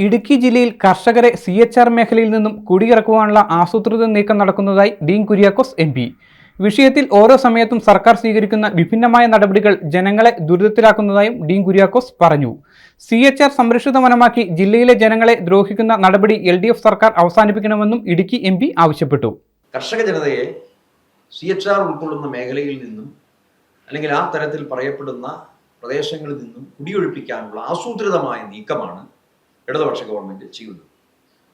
ഇടുക്കി ജില്ലയിൽ കർഷകരെ CHR മേഖലയിൽ നിന്നും കുടിയിറക്കുവാനുള്ള ആസൂത്രിത നീക്കം നടക്കുന്നതായി ഡീൻ കുര്യാക്കോസ് MP. വിഷയത്തിൽ ഓരോ സമയത്തും സർക്കാർ സ്വീകരിക്കുന്ന വിഭിന്നമായ നടപടികൾ ജനങ്ങളെ ദുരിതത്തിലാക്കുന്നതായും ഡീൻ കുര്യാക്കോസ് പറഞ്ഞു. CHR സംരക്ഷിത വനമാക്കി ജില്ലയിലെ ജനങ്ങളെ ദ്രോഹിക്കുന്ന നടപടി LDF സർക്കാർ അവസാനിപ്പിക്കണമെന്നും ഇടുക്കി MP ആവശ്യപ്പെട്ടു. കർഷക ജനതയെ CHR ഉൾക്കൊള്ളുന്ന മേഖലയിൽ നിന്നും അല്ലെങ്കിൽ ആ തരത്തിൽ പറയപ്പെടുന്ന പ്രദേശങ്ങളിൽ നിന്നും കുടിയൊഴിപ്പിക്കാനുള്ള ആസൂത്രിതമായ നീക്കമാണ് ഇടതുപക്ഷ ഗവൺമെന്റ് ചെയ്യുന്നത്.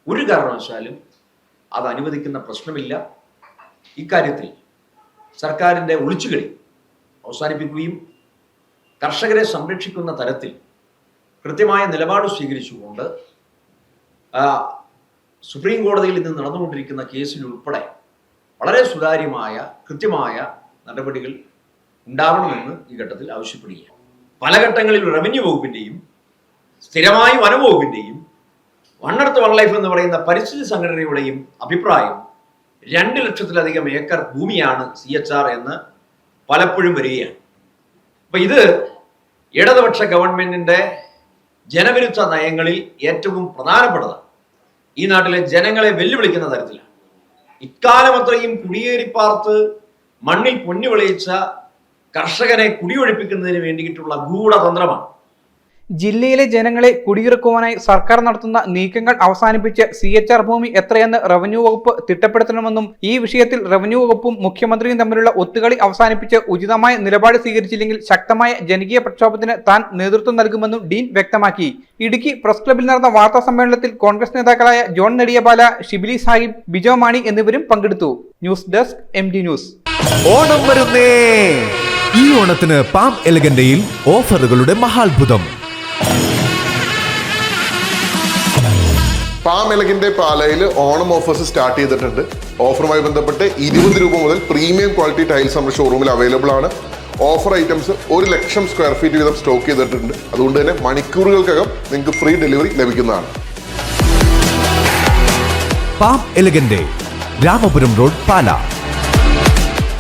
ഒരു കാരണവശാലും അത് അനുവദിക്കുന്ന പ്രശ്നമില്ല. ഇക്കാര്യത്തിൽ സർക്കാരിൻ്റെ ഒളിച്ചുകളി അവസാനിപ്പിക്കുകയും കർഷകരെ സംരക്ഷിക്കുന്ന തരത്തിൽ കൃത്യമായ നിലപാട് സ്വീകരിച്ചുകൊണ്ട് സുപ്രീം കോടതിയിൽ നിന്ന് നടന്നുകൊണ്ടിരിക്കുന്ന കേസിൽ ഉൾപ്പെടെ വളരെ സുതാര്യമായ കൃത്യമായ നടപടികൾ ഉണ്ടാവണമെന്ന് ഈ ഘട്ടത്തിൽ ആവശ്യപ്പെടുകയാണ്. പല ഘട്ടങ്ങളിൽ റവന്യൂ വകുപ്പിൻ്റെയും സ്ഥിരമായി വനംവകുപ്പിൻ്റെയും വൺ എർത്ത് വൺ ലൈഫ് എന്ന് പറയുന്ന പരിസ്ഥിതി സംഘടനയുടെയും അഭിപ്രായം 2 ലക്ഷത്തിലധികം ഏക്കർ ഭൂമിയാണ് CHR എന്ന് പലപ്പോഴും വരികയാണ്. അപ്പൊ ഇത് ഇടതുപക്ഷ ഗവൺമെന്റിന്റെ ജനവിരുദ്ധ നയങ്ങളിൽ ഏറ്റവും പ്രധാനപ്പെട്ടതാണ്. ഈ നാട്ടിലെ ജനങ്ങളെ വെല്ലുവിളിക്കുന്ന തരത്തിലാണ്. ഇക്കാലം അത്രയും കുടിയേറിപ്പാർത്ത് മണ്ണിൽ പൊന്നു വിളയിച്ച കർഷകനെ കുടിയൊഴിപ്പിക്കുന്നതിന് വേണ്ടിയിട്ടുള്ള ഗൂഢതന്ത്രമാണ്. ജില്ലയിലെ ജനങ്ങളെ കുടിയിറക്കുവാനായി സർക്കാർ നടത്തുന്ന നീക്കങ്ങൾ അവസാനിപ്പിച്ച് CHR ഭൂമി എത്രയെന്ന് റവന്യൂ വകുപ്പ് തിട്ടപ്പെടുത്തണമെന്നും ഈ വിഷയത്തിൽ റവന്യൂ വകുപ്പും മുഖ്യമന്ത്രിയും തമ്മിലുള്ള ഒത്തുകളി അവസാനിപ്പിച്ച് ഉചിതമായ നിലപാട് സ്വീകരിച്ചില്ലെങ്കിൽ ശക്തമായ ജനകീയ പ്രക്ഷോഭത്തിന് താൻ നേതൃത്വം നൽകുമെന്നും ഡീൻ വ്യക്തമാക്കി. ഇടുക്കി പ്രസ് ക്ലബിൽ നടന്ന വാർത്താ സമ്മേളനത്തിൽ കോൺഗ്രസ് നേതാക്കളായ ജോൺ നെടിയപാല, ഷിബിലി സാഹിബ്, ബിജോ മാണി എന്നിവരും പങ്കെടുത്തു. News desk MD news. Onam വരുന്നേ! ഈ ഓണത്തിന് പാം എലഗന്റയിൽ ഓഫറുകളുടെ മഹാത്ഭുതം. പാം എലഗന്റെ പാലയിൽ ഓണം ഓഫേഴ്സ് സ്റ്റാർട്ട് ചെയ്തിട്ടുണ്ട്. ഓഫറുമായി ബന്ധപ്പെട്ട് 20 രൂപ മുതൽ പ്രീമിയം ക്വാളിറ്റി ടൈൽസ് നമ്മുടെ ഷോറൂമിൽ അവൈലബിൾ ആണ്. ഓഫർ ഐറ്റംസ് 1,00,000 സ്ക്വയർ ഫീറ്റ് വീതം സ്റ്റോക്ക് ചെയ്തിട്ടുണ്ട്. അതുകൊണ്ട് തന്നെ മണിക്കൂറുകൾക്കകം നിങ്ങൾക്ക് ഫ്രീ ഡെലിവറി ലഭിക്കുന്നതാണ്. പാം എലഗന്റെ, രാമപുരം റോഡ്, പാല.